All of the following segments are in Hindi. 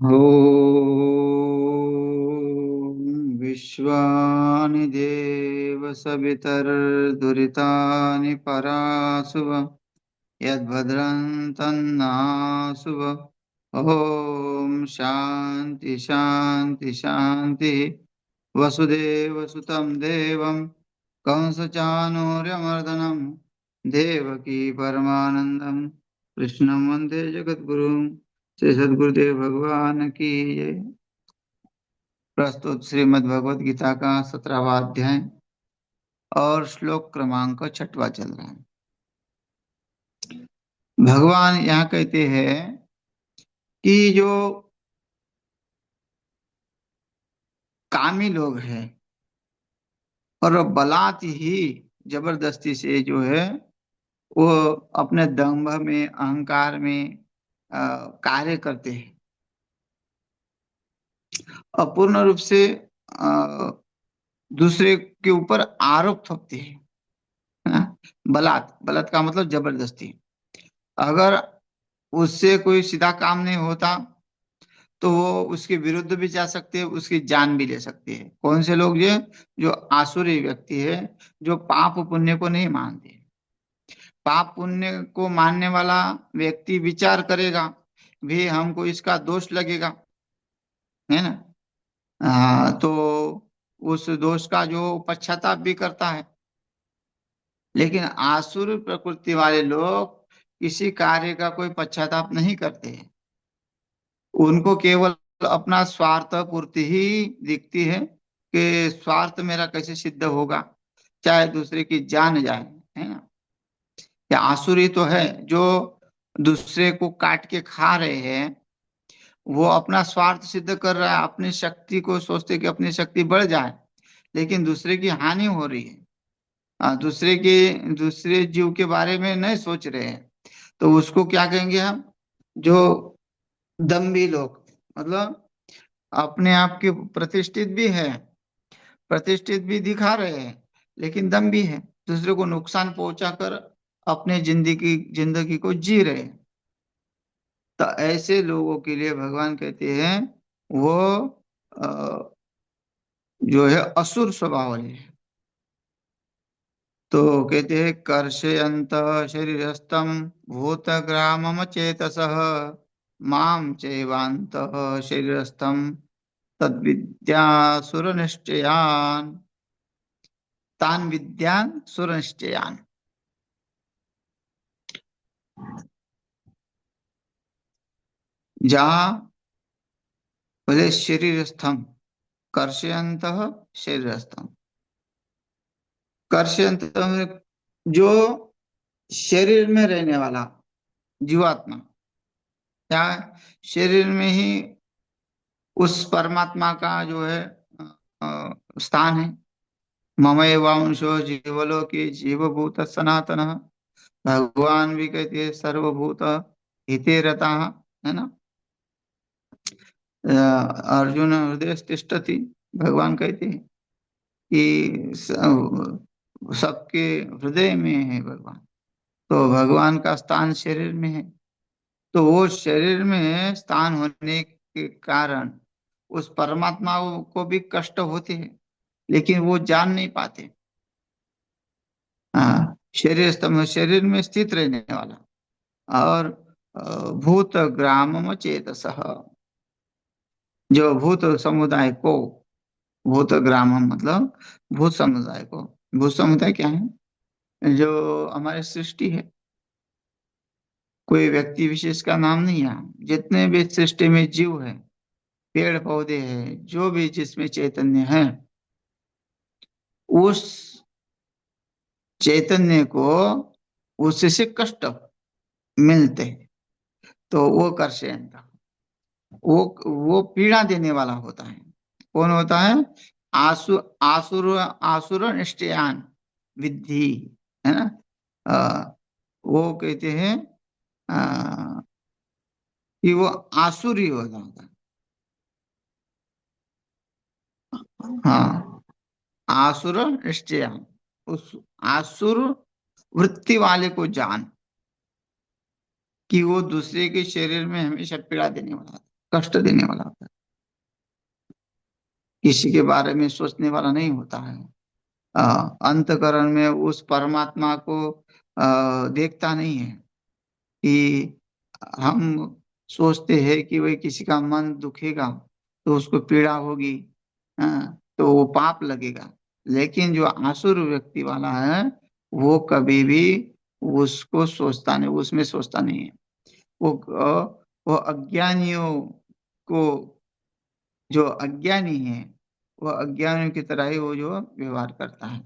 ॐ विश्वानि देव सवितर्दुरितानि परासुव यद्भद्रं तन्नासुव। ॐ शान्ति शान्ति शान्ति। वसुदेवसुतं देवं कंसचाणूर्यमर्दनं देवकी परमानन्दं कृष्णं वन्दे जगद्गुरुं। श्री सद्गुरुदेव भगवान की जय। प्रस्तुत श्रीमद् भगवत गीता का 17वां अध्याय और श्लोक क्रमांक 6वां चल रहा है। भगवान यहाँ कहते हैं कि जो कामी लोग हैं और वो बलात् ही जबरदस्ती से जो है वो अपने दंभ में अहंकार में कार्य करते हैं, अपूर्ण रूप से दूसरे के ऊपर आरोप थोपते हैं, है ना। बलात् बलात् का मतलब जबरदस्ती। अगर उससे कोई सीधा काम नहीं होता तो वो उसके विरुद्ध भी जा सकते हैं, उसकी जान भी ले सकते हैं। कौन से लोग? ये जो आसुरी व्यक्ति है, जो पाप पुण्य को नहीं मानते। पाप पुण्य को मानने वाला व्यक्ति विचार करेगा भी हमको इसका दोष लगेगा, है ना। तो उस दोष का जो पश्चाताप भी करता है। लेकिन आसुर प्रकृति वाले लोग किसी कार्य का कोई पश्चाताप नहीं करते हैं। उनको केवल अपना स्वार्थ पूर्ति ही दिखती है कि स्वार्थ मेरा कैसे सिद्ध होगा, चाहे दूसरे की जान जाए, है ना। या आसुरी तो है जो दूसरे को काट के खा रहे हैं, वो अपना स्वार्थ सिद्ध कर रहा है, अपनी शक्ति को सोचते कि अपनी शक्ति बढ़ जाए, लेकिन दूसरे की हानि हो रही है। दूसरे जीव के बारे में नहीं सोच रहे हैं, तो उसको क्या कहेंगे हम? जो दम्भी लोग, मतलब अपने आप के प्रतिष्ठित भी है, प्रतिष्ठित भी दिखा रहे हैं, लेकिन दम भी है, दूसरे को नुकसान पहुंचाकर अपने जिंदगी जिंदगी को जी रहे हैं। तो ऐसे लोगों के लिए भगवान कहते हैं वो अ, जो है असुर स्वभाव वाले हैं। तो कहते हैं कर्षयंत शरीरस्थम भूतग्रामम चेतसः माम चैवांत शरीरस्थम तद्विद्या निश्चयान तान विद्यान सुरनिश्चयान। जहाँ बोले शरीरस्थम, कर्षयंत शरीरस्थम, कर्षयंत जो शरीर में रहने वाला जीवात्मा, क्या शरीर में ही उस परमात्मा का जो है स्थान है। ममैव वांशो जीवलोके जीवभूत सनातन। भगवान भी कहते हैं सर्वभूत हिते रता, है ना। अर्जुन हृदय तिष्ठति, भगवान कहते हैं कि सबके हृदय में है भगवान। तो भगवान का स्थान शरीर में है, तो वो शरीर में स्थान होने के कारण उस परमात्मा को भी कष्ट होते हैं, लेकिन वो जान नहीं पाते। हाँ, शरीर स्तंभ, शरीर में स्थित रहने वाला। और भूत ग्रामम चेतसः, जो भूत समुदाय को, भूत ग्रामम मतलब भूत समुदाय को। भूत समुदाय क्या है? जो हमारी सृष्टि है, कोई व्यक्ति विशेष का नाम नहीं है। जितने भी सृष्टि में जीव है, पेड़ पौधे हैं, जो भी जिसमें चैतन्य है, उस चैतन्य को उससे कष्ट मिलते हैं, तो वो कर्षयंत, वो पीड़ा देने वाला होता है। कौन होता है? आसुर आसुर निष्ठयान विद्धि, है ना। वो कहते हैं कि वो आसुरी हो जाता है। हाँ, आसुर निश्चयान, उस आसुर वृत्ति वाले को जान कि वो दूसरे के शरीर में हमेशा पीड़ा देने वाला है। कष्ट देने वाला होता है, किसी के बारे में सोचने वाला नहीं होता है। अंतकरण में उस परमात्मा को देखता नहीं है कि हम सोचते हैं कि वही किसी का मन दुखेगा तो उसको पीड़ा होगी, तो वो पाप लगेगा। लेकिन जो आसुर व्यक्ति वाला है वो कभी भी उसको सोचता नहीं, उसमें सोचता नहीं है। वो अज्ञानियों को, जो अज्ञानी है वो अज्ञानियों की तरह ही वो जो व्यवहार करता है,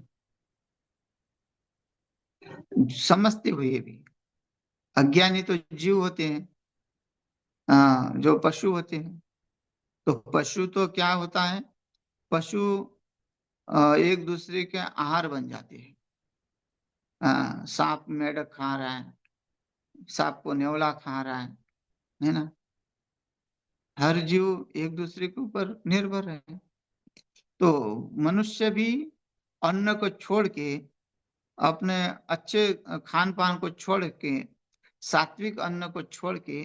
समझते हुए भी। अज्ञानी तो जीव होते हैं, जो पशु होते हैं। तो पशु तो क्या होता है, पशु एक दूसरे के आहार बन जाते हैं। सांप मेढक खा रहा है, सांप को नेवला खा रहा है ना। हर जीव एक दूसरे के ऊपर निर्भर है। तो मनुष्य भी अन्न को छोड़ के, अपने अच्छे खान पान को छोड़ के, सात्विक अन्न को छोड़ के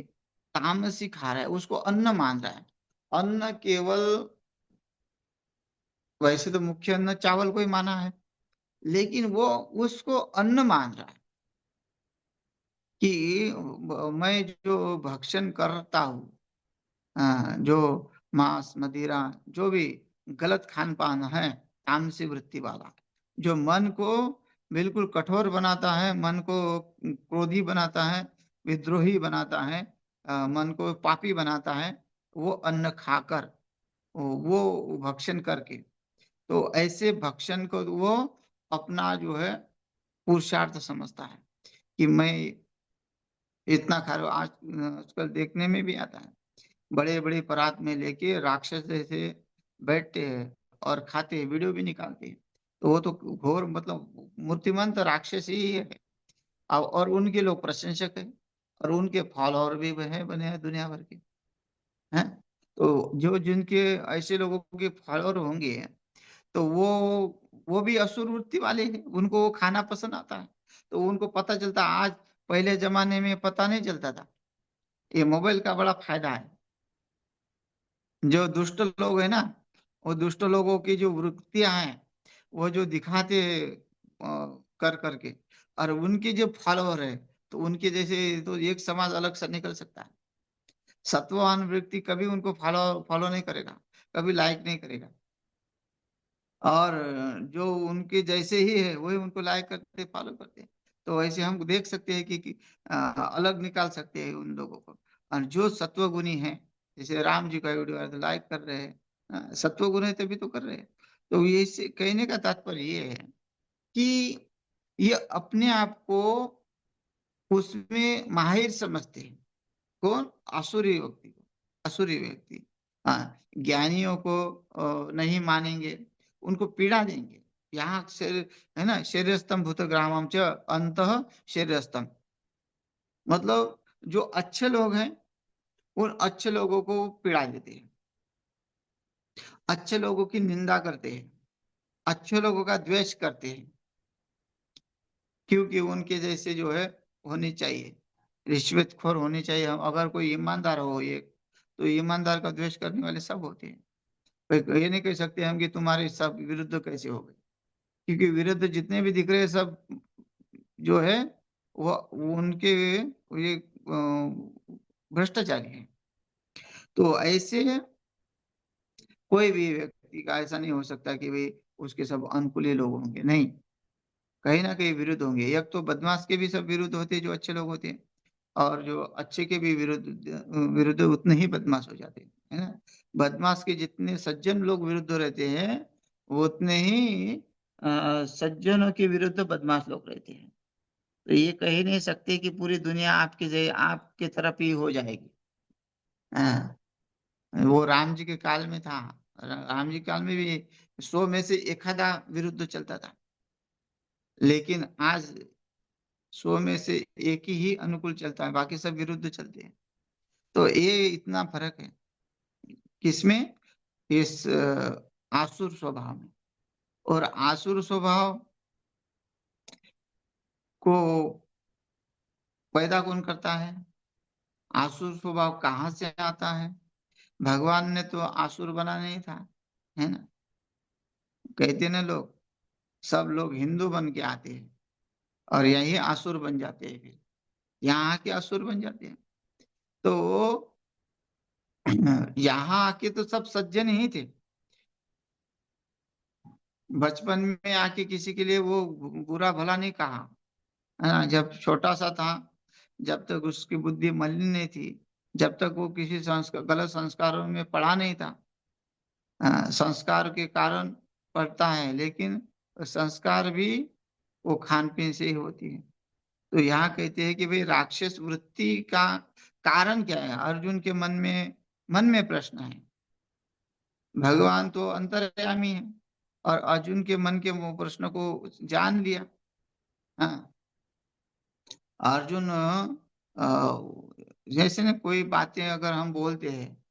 तामसी खा रहा है, उसको अन्न मान रहा है। अन्न केवल, वैसे तो मुख्य अन्न चावल को ही माना है, लेकिन वो उसको अन्न मान रहा है कि मैं जो भक्षण करता हूँ, जो मांस मदिरा, जो भी गलत खान पान है, तामसी वृत्ति वाला, जो मन को बिल्कुल कठोर बनाता है, मन को क्रोधी बनाता है, विद्रोही बनाता है, मन को पापी बनाता है, वो अन्न खाकर, वो भक्षण करके, तो ऐसे भक्षण को वो अपना जो है पुरुषार्थ समझता है कि मैं इतना खा रहा हूं। आजकल देखने में भी आता है, बड़े बड़े परात में लेके राक्षस जैसे बैठते हैं और खाते हैं, वीडियो भी निकालते हैं। तो वो तो घोर मतलब मूर्तिमंत राक्षस ही है। और उनके लोग प्रशंसक है, और उनके फॉलोअर भी है, बने हैं दुनिया भर के हैं। तो जो जिनके ऐसे लोगों के फॉलोअर होंगे, तो वो भी असुर वृत्ति वाले हैं, उनको वो खाना पसंद आता है। तो उनको पता चलता, आज पहले जमाने में पता नहीं चलता था। ये मोबाइल का बड़ा फायदा है। जो दुष्ट लोग है ना, वो दुष्ट लोगों की जो वृत्तियां हैं, वो जो दिखाते कर करके, और उनके जो फॉलोअर है, तो उनके जैसे तो एक समाज अलग से निकल सकता है। सत्ववान व्यक्ति कभी उनको फॉलो फॉलो नहीं करेगा, कभी लाइक नहीं करेगा। और जो उनके जैसे ही है वही उनको लाइक करते, फॉलो करते हैं। तो वैसे हम देख सकते हैं कि अलग निकाल सकते हैं उन लोगों को। और जो सत्वगुणी है, जैसे राम जी का वीडियो है तो लाइक कर रहे हैं, सत्वगुण है तभी तो कर रहे हैं। तो ये कहने का तात्पर्य ये है कि ये अपने आप को उसमें माहिर समझते हैं। कौन? आसुरी व्यक्ति को, आसुरी व्यक्ति। हाँ, ज्ञानियों को नहीं मानेंगे, उनको पीड़ा देंगे। यहाँ शरीर है ना, शरीरस्थम भूतग्रामम च अंतः शरीरस्थम, मतलब जो अच्छे लोग हैं उन अच्छे लोगों को पीड़ा देते हैं, अच्छे लोगों की निंदा करते हैं, अच्छे लोगों का द्वेष करते हैं, क्योंकि उनके जैसे जो है होनी चाहिए, रिश्वतखोर होनी चाहिए। हम अगर कोई ईमानदार हो ये, तो ईमानदार का द्वेष करने वाले सब होते हैं। ये नहीं कह सकते हम कि तुम्हारे सब विरुद्ध कैसे हो गए, क्योंकि विरुद्ध जितने भी दिख रहे हैं सब जो है वो उनके ये भ्रष्टाचारी हैं। तो ऐसे कोई भी व्यक्ति का ऐसा नहीं हो सकता कि भाई उसके सब अनुकूली लोग होंगे, नहीं, कहीं ना कहीं विरुद्ध होंगे। एक तो बदमाश के भी सब विरुद्ध होते हैं जो अच्छे लोग होते हैं, और जो अच्छे के भी विरुद्ध विरुद्ध उतने ही बदमाश हो जाते हैं, है ना। बदमाश के जितने सज्जन लोग विरुद्ध रहते हैं, वो उतने ही सज्जनों के विरुद्ध बदमाश लोग रहते हैं। तो ये कह ही नहीं सकते कि पूरी दुनिया आपके तरफ ही हो जाएगी। हाँ, वो राम जी के काल में था, राम जी के काल में भी 100 में से एक आधा विरुद्ध चलता था, लेकिन आज 100 में से एक ही अनुकूल चलता है, बाकी सब विरुद्ध चलते हैं। तो ये इतना फर्क है किसमें, इस आसुर स्वभाव में। और आसुर स्वभाव को पैदा कौन करता है, आसुर स्वभाव कहाँ से आता है? भगवान ने तो आसुर बना नहीं था, है ना। कहते ना लोग, सब लोग हिंदू बन के आते हैं और यही आसुर बन जाते हैं, फिर यहाँ आके असुर बन जाते हैं। तो यहाँ आके तो सब सज्जन ही थे। बचपन में आके किसी के लिए वो बुरा भला नहीं कहा, है ना। जब छोटा सा था, जब तक उसकी बुद्धि मलिन नहीं थी, जब तक वो किसी संस्कार, गलत संस्कारों में पड़ा नहीं था। संस्कार के कारण पड़ता है, लेकिन संस्कार भी वो खान पीन से ही होती है। तो यहाँ कहते हैं कि भाई राक्षस वृत्ति का कारण क्या है, अर्जुन के मन में प्रश्न है। भगवान तो अंतर्यामी है, और अर्जुन के मन के वो प्रश्न को जान लिया। हाँ, अर्जुन जैसे ना कोई बातें अगर हम बोलते हैं,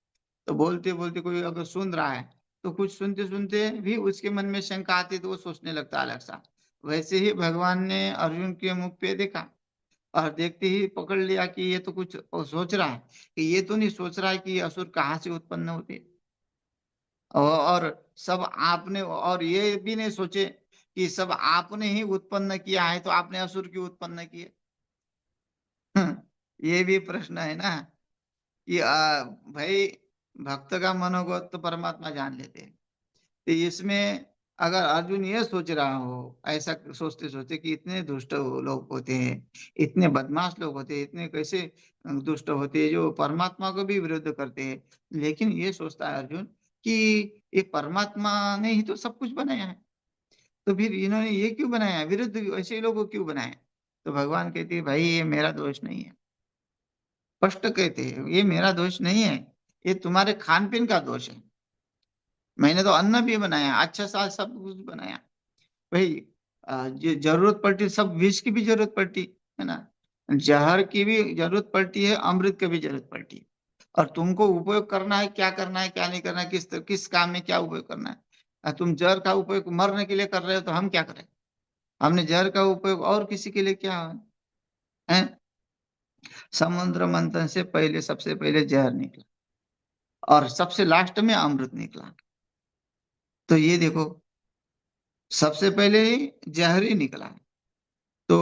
तो बोलते बोलते कोई अगर सुन रहा है, तो कुछ सुनते सुनते भी उसके मन में शंका आती है, तो वो सोचने लगता है अलग सा। वैसे ही भगवान ने अर्जुन के मुख पे देखा, और देखते ही पकड़ लिया कि ये तो कुछ सोच रहा है, कि ये तो नहीं सोच रहा है कि ये असुर कहाँ से उत्पन्न होते। और सब आपने, और ये भी नहीं सोचे कि सब आपने ही उत्पन्न किया है, तो आपने असुर क्यों उत्पन्न किए। ये भी प्रश्न है ना, कि भाई भक्त का मनोगत तो परमात्मा जान लेते हैं। तो इसमें अगर अर्जुन ये सोच रहा हो, ऐसा सोचते सोचते कि इतने दुष्ट लोग होते हैं, इतने बदमाश लोग होते हैं, इतने कैसे दुष्ट होते हैं जो परमात्मा को भी विरुद्ध करते हैं, लेकिन ये सोचता है अर्जुन कि एक परमात्मा ने ही तो सब कुछ बनाया है, तो फिर इन्होंने ये क्यों बनाया, विरुद्ध ऐसे लोगों को क्यों बनाया। तो भगवान कहते हैं भाई ये मेरा दोष नहीं है। स्पष्ट कहते हैं ये मेरा दोष नहीं है, ये तुम्हारे खान पीन का दोष है। मैंने तो अन्न भी बनाया, अच्छा सा सब कुछ बनाया भाई। ये जरूरत पड़ती, सब विष की भी जरूरत पड़ती, है ना। जहर की भी जरूरत पड़ती है, अमृत की भी जरूरत पड़ती है। और तुमको उपयोग करना है, क्या करना है क्या नहीं करना है, किस काम में क्या उपयोग करना है। तुम जहर का उपयोग मरने के लिए कर रहे हो, तो हम क्या करें। हमने जहर का उपयोग और किसी के लिए क्या है। समुद्र मंथन से पहले सबसे पहले जहर निकला, और सबसे लास्ट में अमृत निकला। तो ये देखो, सबसे पहले ही जहर ही निकला। तो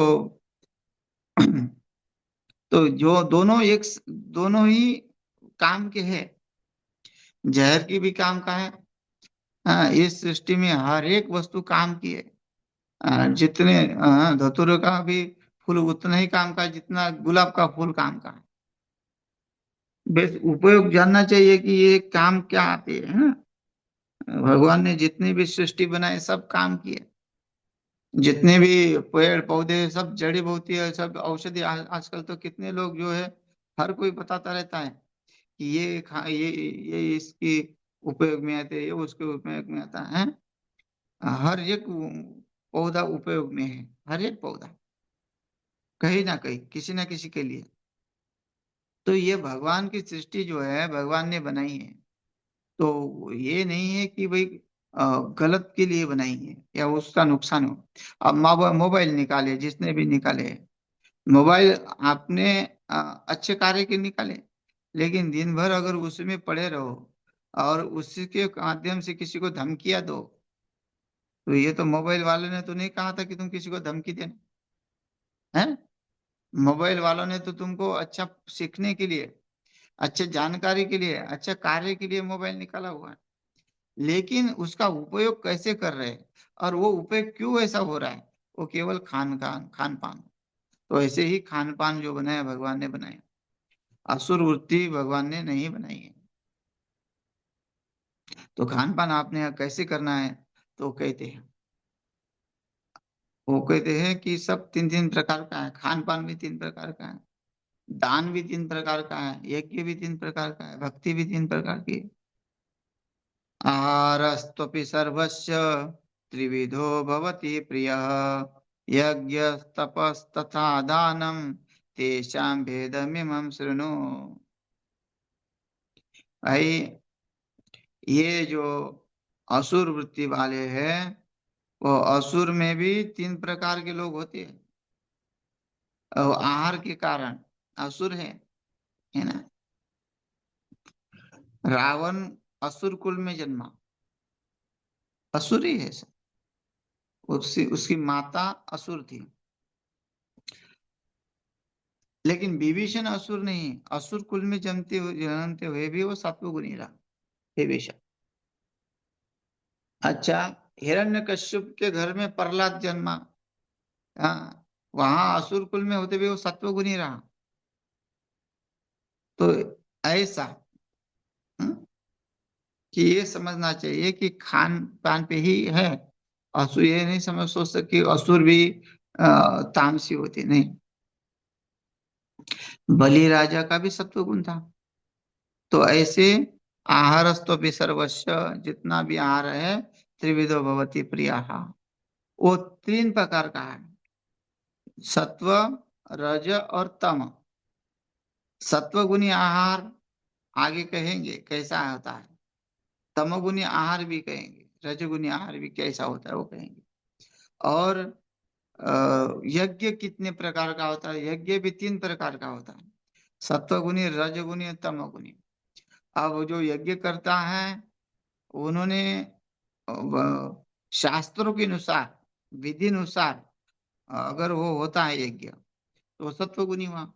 तो जो दोनों दोनों ही काम के हैं। जहर की भी काम का है। हाँ, इस सृष्टि में हर एक वस्तु काम की है। जितने धतूरे का भी फूल उतना ही काम का है, जितना गुलाब का फूल काम का है। बस उपयोग जानना चाहिए कि ये काम क्या आते हैं, है ना। भगवान ने जितनी भी सृष्टि बनाई सब काम की है। जितने भी पेड़ पौधे, सब जड़ी बूटी है, सब औषधि, आजकल तो कितने लोग जो है, हर कोई बताता रहता है कि ये इसकी उपयोग में आते हैं, ये उसके उपयोग में आता है। हर एक पौधा उपयोग में है, हर एक पौधा कहीं ना कहीं किसी ना किसी के लिए। तो ये भगवान की सृष्टि जो है भगवान ने बनाई है। तो ये नहीं है कि भाई गलत के लिए बनाई है या उसका नुकसान हो। अब मोबाइल निकाले, जिसने भी निकाले मोबाइल, आपने अच्छे कार्य के निकाले, लेकिन दिन भर अगर उसमें पड़े रहो और उसी के माध्यम से किसी को धमकियां दो, तो ये तो मोबाइल वाले ने तो नहीं कहा था कि तुम किसी को धमकी देना है। मोबाइल वालों ने तो तुमको अच्छा सीखने के लिए, अच्छे जानकारी के लिए, अच्छा कार्य के लिए मोबाइल निकाला हुआ है। लेकिन उसका उपयोग कैसे कर रहे हैं, और वो उपयोग क्यों ऐसा हो रहा है, वो केवल खान पान। तो ऐसे ही खान पान जो बनाया भगवान ने बनाया, असुर वृत्ति भगवान ने नहीं बनाई है। तो खान पान आपने कैसे करना है, तो कहते हैं, वो कहते हैं कि सब तीन तीन प्रकार का है, खान पान भी तीन प्रकार का है, दान भी तीन प्रकार का है, यज्ञ भी तीन प्रकार का है, भक्ति भी तीन प्रकार की है। आहारस्त्वपि सर्वस्य त्रिविधो भवति प्रियः, यज्ञ तपस्तथा दानं तेषां भेदमिमं शृणु। भाई ये जो असुर वृत्ति वाले हैं, वो असुर में भी तीन प्रकार के लोग होते हैं। और आहार के कारण असुर है ना। रावण असुर कुल में जन्मा, असुर ही है सब। उसकी माता असुर थी। लेकिन विभीषण असुर नहीं, असुर कुल में जन्मते हुए भी वो सत्वगुणी रहा, हे बेशक। अच्छा, हिरण्यकश्यप के घर में प्रहलाद जन्मा। हाँ, वहां असुर कुल में होते हुए वो सत्वगुणी रहा। तो ऐसा, हम्म, कि ये समझना चाहिए कि खान पान पे ही है। असुर ये नहीं सोच सकते कि असुर भी तामसी होती नहीं। बलि राजा का भी सत्वगुण था। तो ऐसे आहारस्तु सर्वस्व, जितना भी आहार है, त्रिविधो भवति प्रियः, वो तीन प्रकार का है, सत्व, रज और तम। सत्वगुणी आहार आगे कहेंगे कैसा होता है, तमोगुणी आहार भी कहेंगे, रजगुणी आहार भी कैसा होता है वो कहेंगे। और यज्ञ कितने प्रकार का होता है, यज्ञ भी तीन प्रकार का होता है, सत्वगुणी, रजगुणी और तमोगुणी। अब जो यज्ञ करता है, उन्होंने शास्त्रों के अनुसार, विधि अनुसार अगर वो होता है यज्ञ, तो वो सत्वगुणी हुआ।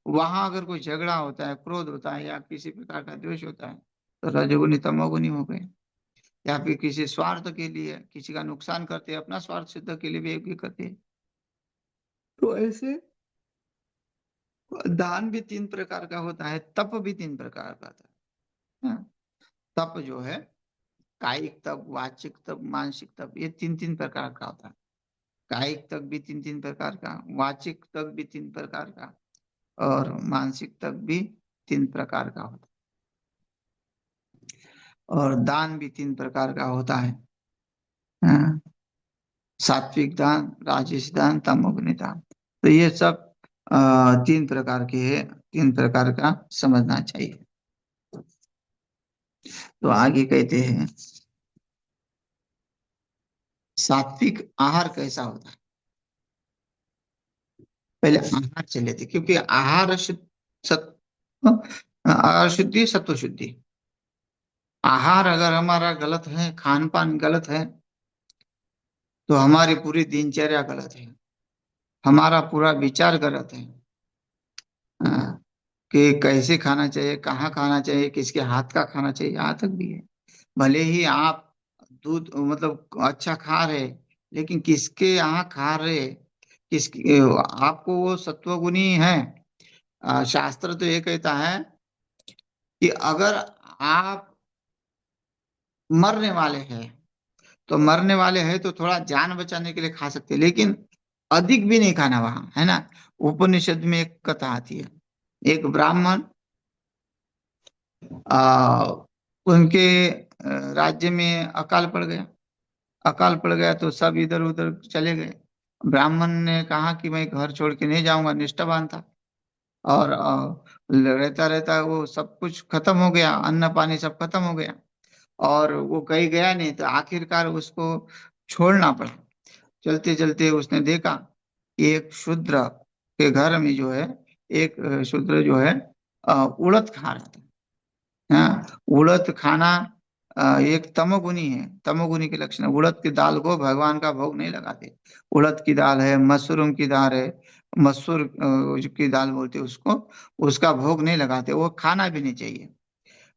वहां अगर कोई झगड़ा होता है, क्रोध होता है, या किसी प्रकार का द्वेष होता है, तो रजोगुणी तमोगुणी हो गए। या फिर किसी स्वार्थ के लिए किसी का नुकसान करते हैं, अपना स्वार्थ सिद्ध के लिए भी यज्ञ करते हैं। तो ऐसे दान भी तीन प्रकार का होता है, तप भी तीन प्रकार का होता है। हाँ, तप जो है, कायिक तप, वाचिक तप, मानसिक तप, ये तीन तीन प्रकार का होता है। कायिक तप भी तीन तीन प्रकार का, वाचिक तप भी तीन प्रकार का, और मानसिक तप भी तीन प्रकार का होता है। और दान भी तीन प्रकार का होता है। हाँ, सात्विक दान, राजस दान, तमोगुणी दान। तो ये सब तीन प्रकार के है, तीन प्रकार का समझना चाहिए। तो आगे कहते हैं, सात्विक आहार कैसा होता है। पहले आहार से लेते, क्योंकि आहार शुद्ध, सत आहार शुद्धि सत्व शुद्धि। आहार अगर हमारा गलत है, खान पान गलत है, तो हमारी पूरी दिनचर्या गलत है, हमारा पूरा विचार गलत है। हाँ, कि कैसे खाना चाहिए, कहाँ खाना चाहिए, किसके हाथ का खाना चाहिए, यहाँ तक भी है। भले ही आप दूध मतलब अच्छा खा रहे, लेकिन किसके यहाँ खा रहे, किसके, आपको वो सत्वगुणी है। शास्त्र तो ये कहता है कि अगर आप मरने वाले हैं, तो मरने वाले हैं तो थोड़ा जान बचाने के लिए खा सकते हैं, लेकिन अधिक भी नहीं खाना वहां, है ना। उपनिषद में एक कथा आती है, एक ब्राह्मण, आ, उनके राज्य में अकाल पड़ गया। अकाल पड़ गया तो सब इधर उधर चले गए। ब्राह्मण ने कहा कि मैं घर छोड़ के नहीं जाऊंगा, निष्ठावान था। और रहता रहता वो सब कुछ खत्म हो गया, अन्न पानी सब खत्म हो गया, और वो कहीं गया नहीं, तो आखिरकार उसको छोड़ना पड़ा। चलते चलते उसने देखा कि एक शूद्र के घर में जो है, एक शूद्र जो है उड़द खा रहा था। हाँ, उड़द खाना एक तमोगुनी है, तमोगुनी के लक्षण है। उड़द की दाल को भगवान का भोग नहीं लगाते। उड़द की दाल है, मशरूम की दाल है, मसूर की दाल बोलते हैं उसको, उसका भोग नहीं लगाते, वो खाना भी नहीं चाहिए।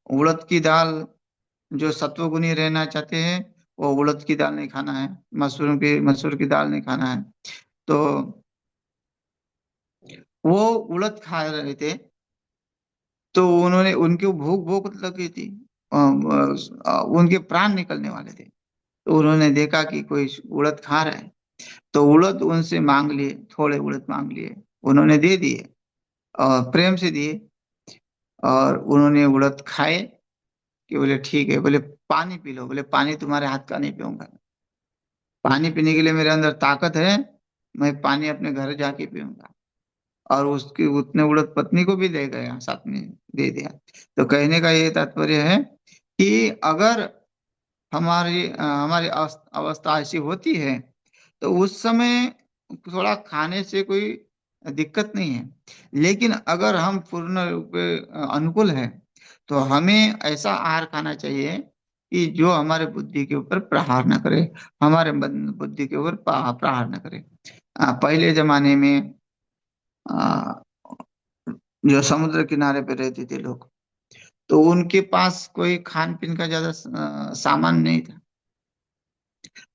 उड़द की दाल, जो सत्वगुणी रहना चाहते हैं, वो उड़द की दाल नहीं खाना है, मसूर की दाल नहीं खाना है। तो वो उड़द खा रहे थे, तो उन्होंने, उनके भूख भूख लगी थी, उनके प्राण निकलने वाले थे। तो उन्होंने देखा कि कोई उड़द खा रहा है, तो उड़द उनसे मांग लिए, थोड़े उड़द मांग लिए, उन्होंने दे दिए, और प्रेम से दिए। और उन्होंने उड़द खाए, कि बोले ठीक है, बोले पानी पी लो, बोले पानी तुम्हारे हाथ का नहीं पीऊंगा, पानी पीने के लिए मेरे अंदर ताकत है, मैं पानी अपने घर जाके पीऊंगा। और उसकी उतने उड़द पत्नी को भी दे गया, साथ में दे दिया। तो कहने का ये तात्पर्य है कि अगर हमारी अवस्था ऐसी होती है, तो उस समय थोड़ा खाने से कोई दिक्कत नहीं है। लेकिन अगर हम पूर्ण रूप से अनुकूल है, तो हमें ऐसा आहार खाना चाहिए कि जो हमारे बुद्धि के ऊपर प्रहार न करे, हमारे बुद्धि के ऊपर प्रहार न करे। पहले जमाने में आ, जो समुद्र किनारे पे रहते थे लोग, तो उनके पास कोई खान पीन का ज्यादा सामान नहीं था।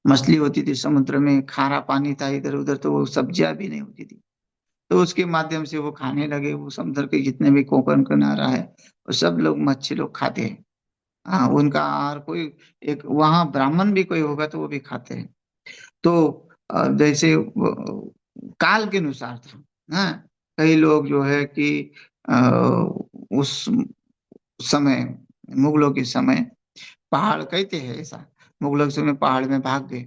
मछली होती थी समुद्र में, खारा पानी था इधर उधर, तो वो सब्जियां भी नहीं होती थी। तो उसके माध्यम से वो खाने लगे। वो समुद्र के जितने भी कोकण किनारा है, वो सब लोग मच्छी लोग खाते हैं। हाँ, उनका आहार कोई, एक वहाँ ब्राह्मण भी कोई होगा तो वो भी खाते हैं। तो जैसे काल के अनुसार था। हाँ, कई लोग जो है कि अ, उस समय, मुगलों के समय, पहाड़ कहते हैं ऐसा, मुगलों के समय पहाड़ में भाग गए।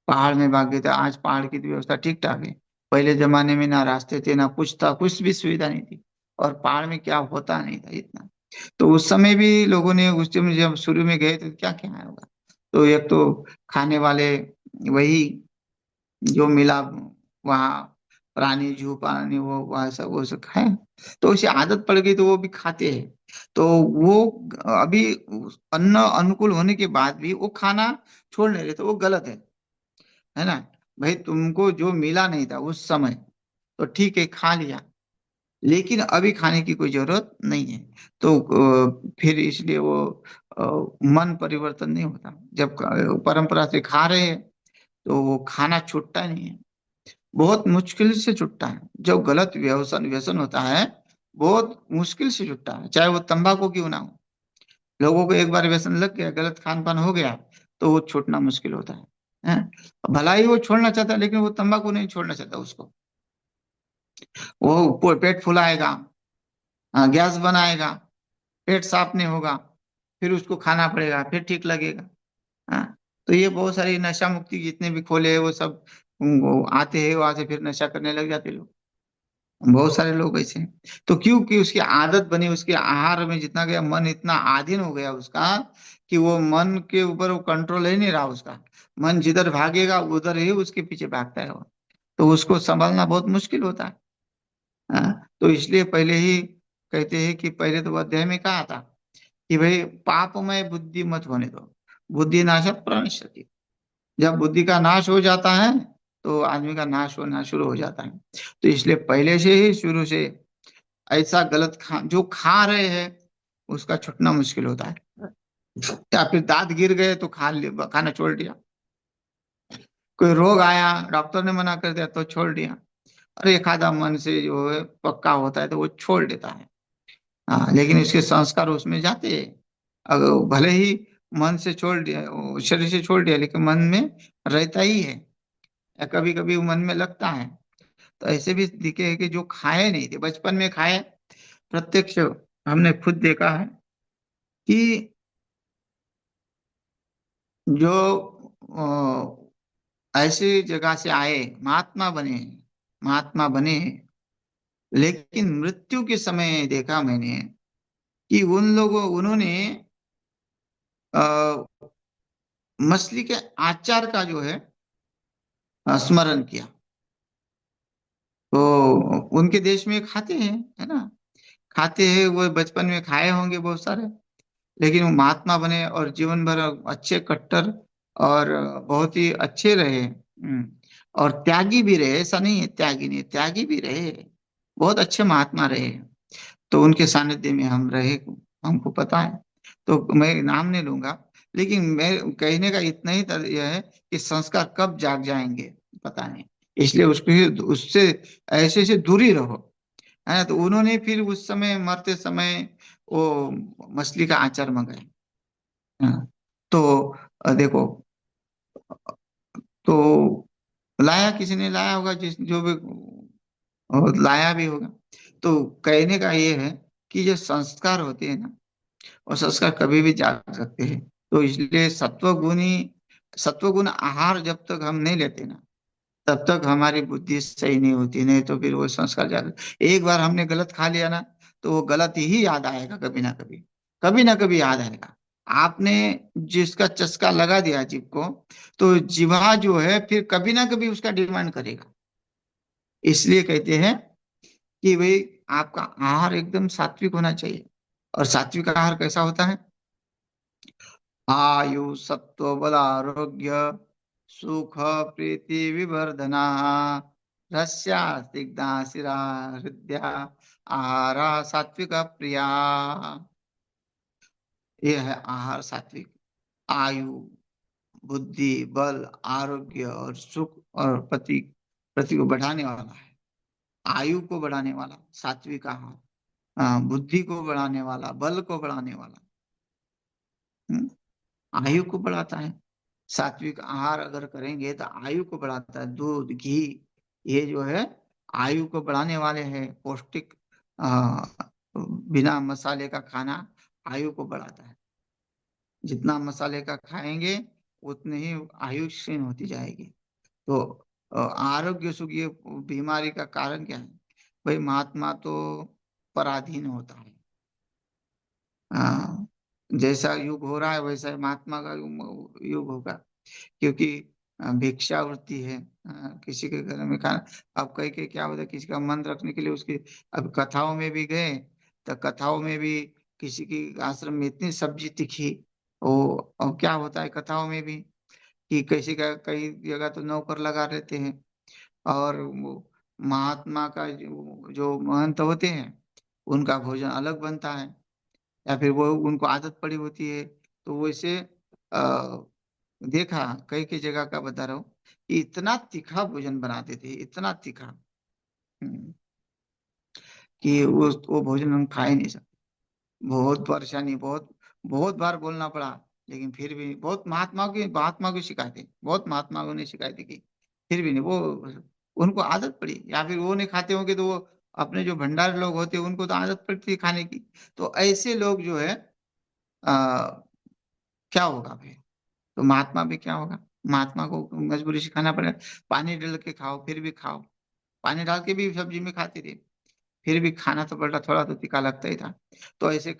पहाड़ में भाग गए थे। आज पहाड़ की तो व्यवस्था ठीक ठाक है। पहले जमाने में ना रास्ते थे, ना कुछ था, कुछ भी सुविधा नहीं थी। और पहाड़ में क्या होता नहीं था इतना। तो उस समय भी लोगों ने, उस समय जब शुरू में गए तो क्या क्या होगा। तो एक तो खाने वाले वही जो मिला वहाँ, प्राणी जू पानी, वो सब खाए। तो उसे आदत पड़ गई तो वो भी खाते हैं। तो वो अभी अन्न अनुकूल होने के बाद भी वो खाना छोड़ नहीं रहे, तो वो गलत है ना। भाई तुमको जो मिला नहीं था उस समय, तो ठीक है खा लिया, लेकिन अभी खाने की कोई जरूरत नहीं है। तो फिर इसलिए वो अ, मन परिवर्तन नहीं होता। जब परंपरा से खा रहे हैं तो वो खाना छूटता नहीं है। बहुत मुश्किल से छूटता है। जो गलत व्यसन व्यसन होता है, बहुत मुश्किल से छूटता है, चाहे वो तंबाकू क्यों ना हो। लोगों को एक बार व्यसन लग गया, गलत खान पान हो गया, तो वो छूटना मुश्किल होता है। भला ही वो छोड़ना चाहता है, लेकिन वो तंबाकू नहीं छोड़ना चाहता उसको। वो पेट फुलाएगा, गैस बनाएगा, पेट साफ नहीं होगा, फिर उसको खाना पड़ेगा, फिर ठीक लगेगा। हाँ, तो ये बहुत सारी नशा मुक्ति जितने भी खोले हैं वो सब, वो आते हैं, वहां से फिर नशा करने लग जाते हैं लोग। बहुत सारे लोग ऐसे हैं। तो क्योंकि उसकी आदत बनी, उसके आहार में जितना गया, मन इतना आधीन हो गया उसका कि वो मन के ऊपर वो कंट्रोल ही नहीं रहा उसका। मन जिधर भागेगा उधर ही उसके पीछे भागता है वो। तो उसको संभालना बहुत मुश्किल होता है। हाँ, तो इसलिए पहले ही कहते हैं कि पहले तो अध्याय में कहा था कि भाई पापमय बुद्धि मत होने दो, बुद्धि नाशत प्रणश्यति। जब बुद्धि का नाश हो जाता है तो आदमी का नाश होना शुरू हो जाता है। तो इसलिए पहले से ही शुरू से ऐसा गलत जो खा रहे हैं उसका छूटना मुश्किल होता है। या फिर दांत गिर गए तो खाना छोड़ दिया। कोई रोग आया, डॉक्टर ने मना कर दिया तो छोड़ दिया। और एक आधा मन से जो है पक्का होता है तो वो छोड़ देता है। हाँ, लेकिन उसके संस्कार उसमें जाते हैं। अगर भले ही मन से छोड़ दिया, वो शरीर से छोड़ दिया, लेकिन मन में रहता ही है, या कभी कभी वो मन में लगता है। तो ऐसे भी दिखे है कि जो खाए नहीं थे, बचपन में खाए, प्रत्यक्ष हमने खुद देखा है कि जो ऐसी जगह से आए, महात्मा बने, महात्मा बने, लेकिन मृत्यु के समय देखा मैंने कि उन्होंने अ, मछली के आचार का जो है स्मरण किया। तो उनके देश में खाते हैं, है ना, खाते हैं, वो बचपन में खाए होंगे बहुत सारे। लेकिन वो महात्मा बने और जीवन भर अच्छे कट्टर और बहुत ही अच्छे रहे। और त्यागी भी रहे, ऐसा नहीं है त्यागी नहीं, त्यागी भी रहे, बहुत अच्छे महात्मा रहे। तो उनके सानिध्य में हम रहे, हमको पता है। तो मैं नाम नहीं लूंगा, लेकिन मैं कहने का इतना ही यह है कि संस्कार कब जाग जाएंगे पता नहीं। इसलिए उसको, उससे ऐसे से दूरी रहो, है ना। तो उन्होंने फिर उस समय मरते समय वो मछली का आचार मंगाया। हाँ, तो देखो, तो लाया, किसी ने लाया होगा, जिस जो भी और लाया भी होगा। तो कहने का ये है कि जो संस्कार होते हैं ना, और संस्कार कभी भी जाग सकते हैं। तो इसलिए सत्वगुण आहार जब तक हम नहीं लेते ना, तब तक हमारी बुद्धि सही नहीं होती। नहीं तो फिर वो संस्कार जाग, एक बार हमने गलत खा लिया ना, तो वो गलत ही याद आएगा कभी ना कभी, कभी ना कभी याद आएगा। आपने जिसका चस्का लगा दिया जीभ को, तो जीवा जो है फिर कभी ना कभी उसका डिमांड करेगा। इसलिए कहते हैं कि भाई आपका आहार एकदम सात्विक होना चाहिए। और सात्विक आहार कैसा होता है? आयु सत्व बल आरोग्य सुख प्रीति विवर्धना रस्या स्निग्धा शिरा हृदया आहारा सात्विक प्रिया। ये है आहार सात्विक। आयु, बुद्धि, बल, आरोग्य और सुख और पति प्रति को बढ़ाने वाला है। आयु को बढ़ाने वाला सात्विक आहार, बुद्धि को बढ़ाने वाला, बल को बढ़ाने वाला, हम्म, आयु को बढ़ाता है। सात्विक आहार अगर करेंगे तो आयु को बढ़ाता है। दूध, घी, ये जो है आयु को बढ़ाने वाले हैं। पौष्टिक आ, बिना मसाले का खाना आयु को बढ़ाता है। जितना मसाले का खाएंगे उतनी ही आयु क्षीण होती जाएगी। तो आरोग्य सुख, ये बीमारी का कारण क्या है? भाई महात्मा तो पराधीन होता है। हाँ, जैसा युग हो रहा है वैसा ही महात्मा का युग होगा। क्योंकि भिक्षावृत्ति है। किसी के घर में खाना, अब कई के क्या होता है, किसी का मन रखने के लिए उसकी, अब कथाओं में भी गए तो कथाओं में भी किसी की आश्रम में इतनी सब्जी तीखी, वो अब क्या होता है कथाओं में भी कि किसी का कई जगह तो नौकर लगा रहते हैं। और वो महात्मा का जो महंत होते हैं उनका भोजन अलग बनता है, या फिर वो उनको आदत पड़ी होती है। तो वैसे आ, देखा कई कई जगह का बता रहा हूँ कि इतना तीखा भोजन बनाते थे, इतना तीखा, कि वो भोजन हम खा ही नहीं सकते। बहुत परेशानी, बहुत बहुत बार बोलना पड़ा। लेकिन फिर भी बहुत महात्मा की शिकायतें, बहुत महात्माओं ने शिकायतें की, फिर भी नहीं वो, उनको आदत पड़ी, या फिर वो नहीं खाते होंगे तो वो अपने जो भंडार लोग होते हैं उनको तो आदत पड़ती है खाने की। तो ऐसे लोग जो है क्या होगा फिर? तो महात्मा भी क्या होगा? महात्मा को मजबूरी से खाना पड़ेगा। पानी डाल के खाओ फिर भी खाओ, पानी डाल के भी सब्जी में खाते थे, फिर भी खाना तो पड़ता, थोड़ा तो तीखा लगता ही था। तो ऐसे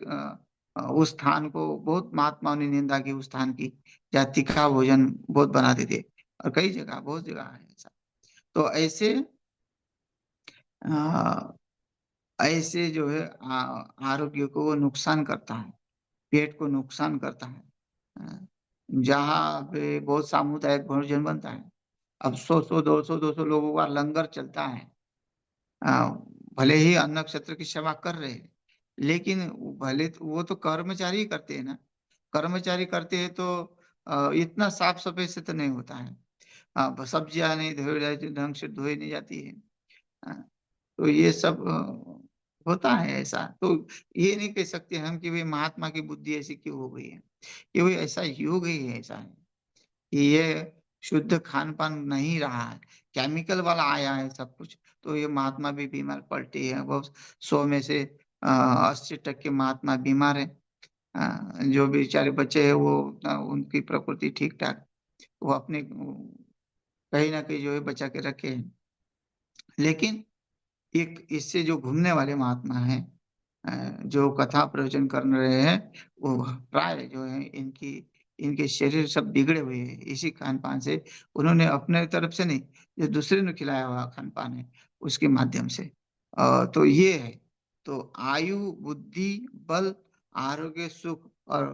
उस स्थान को बहुत महात्माओं ने निंदा की, उस स्थान की जहाँ तीखा भोजन बहुत बनाते थे। और कई जगह, बहुत जगह है ऐसा। तो ऐसे अ, ऐसे जो है आरोग्य को वो नुकसान करता है, पेट को नुकसान करता है। अ, जहाँ पे बहुत सामुदायिक भोजन बनता है, अब 100 100 200 200 लोगों का लंगर चलता है। अ, भले ही अन्न क्षेत्र की सेवा कर रहे हैं, लेकिन वो तो कर्मचारी ही करते हैं ना। कर्मचारी करते हैं तो इतना साफ सफाई से तो नहीं होता है। सब्जियां नहीं धोई जाती ढंग से, धोई नहीं जाती है। अ, तो ये सब होता है ऐसा। तो ये नहीं कह सकते हम कि भाई महात्मा की बुद्धि ऐसी क्यों हो गई है। ये भाई ऐसा युग ही है, ऐसा है कि ये शुद्ध खान पान नहीं रहा है, केमिकल वाला आया है सब कुछ। तो ये महात्मा भी बीमार पड़ती है बहुत। 100 में से 80% महात्मा बीमार है। जो बेचारे बच्चे हैं वो उनकी प्रकृति ठीक ठाक, वो अपने कहीं ना कहीं जो है बचा के रखे हैं। लेकिन एक इससे जो घूमने वाले महात्मा हैं, जो कथा प्रवचन कर रहे हैं, वो प्राय जो है इनकी इनके शरीर सब बिगड़े हुए हैं इसी खान पान से। उन्होंने अपने तरफ से नहीं, जो दूसरे ने खिलाया हुआ खान पान है उसके माध्यम से। तो ये है। तो आयु, बुद्धि, बल, आरोग्य, सुख और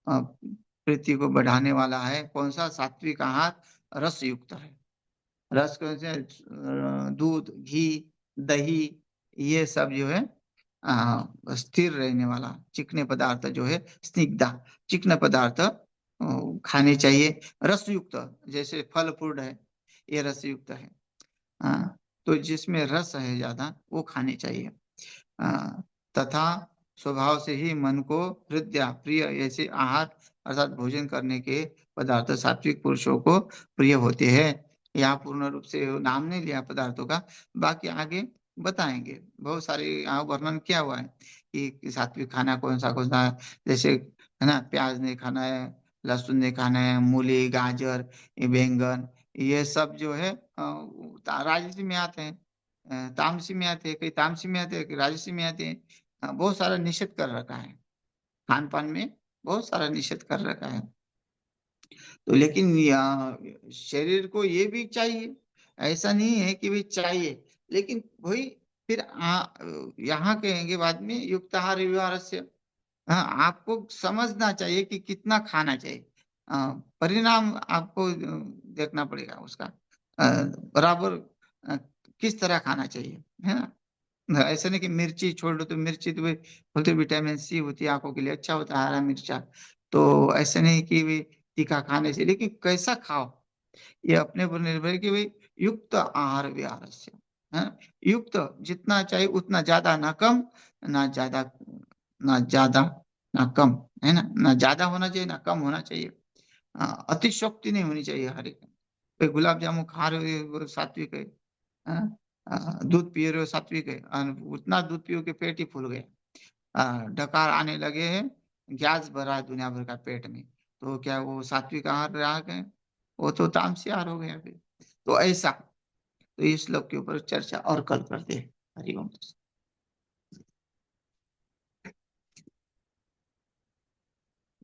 प्रीति को बढ़ाने वाला है कौन सा? सात्विक आहार, रस युक्त है। रस कौन से? दूध, घी, दही, ये सब जो है स्थिर रहने वाला चिकने पदार्थ जो है, स्निग्धा चिकने पदार्थ खाने चाहिए। रस युक्त, जैसे फल फ्रूट है, ये रस युक्त है। तो जिसमें रस है ज्यादा वो खाने चाहिए। अ, तथा स्वभाव से ही मन को हृदय प्रिय ऐसे आहार अर्थात भोजन करने के पदार्थ सात्विक पुरुषों को प्रिय होते हैं। यहाँ पूर्ण रूप से नाम नहीं लिया पदार्थों का, बाकी आगे बताएंगे। बहुत सारे यहाँ वर्णन किया हुआ है कि सात्विक खाना कौन सा है। जैसे है ना, प्याज नहीं खाना है, लहसुन नहीं खाना है, मूली, गाजर, ये बैंगन, ये सब जो है राजनीति में आते हैं। तामसी में आते हैं, कई तामसी में आते हैं, कई राजसी में आते हैं। बहुत सारा निषेध कर रखा है खान पान में, बहुत सारा निषेध कर रखा है। तो लेकिन शरीर को ये भी चाहिए, ऐसा नहीं है कि भाई चाहिए। लेकिन वही फिर यहाँ कहेंगे बाद में युक्ताहार विहार से, हाँ, आपको समझना चाहिए कि कितना खाना चाहिए। अ, परिणाम आपको देखना पड़ेगा उसका। बराबर अ, किस तरह खाना चाहिए, है ना? ऐसा नहीं कि मिर्ची छोड़ दो, तो मिर्ची तो बोलते विटामिन सी होती है, आंखों के लिए अच्छा होता है हरा मिर्चा। तो ऐसा नहीं कि वे तीखा खाने से, लेकिन कैसा खाओ ये अपने पर निर्भर है कि भाई युक्त आहार विहार से, है। युक्त, जितना चाहिए उतना, ज्यादा ना कम, ना ज्यादा, ना ज्यादा ना कम, है ना ज्यादा होना चाहिए ना कम होना चाहिए। अतिशोक्ति नहीं होनी चाहिए हर एक। कोई गुलाब जामुन खा रहे हो वो सात्विक है, हाँ? दूध पी रहे हो सात्विक है, उतना दूध पियो कि पेट ही फूल गया, डकार आने लगे हैं, गैस भरा है दुनिया भर का पेट में, तो क्या वो सात्विक आहार रहा गए? वो तो तामसी आहार हो गया फिर। तो ऐसा, तो इस श्लोक के ऊपर चर्चा और कल करते हैं। हरिओम।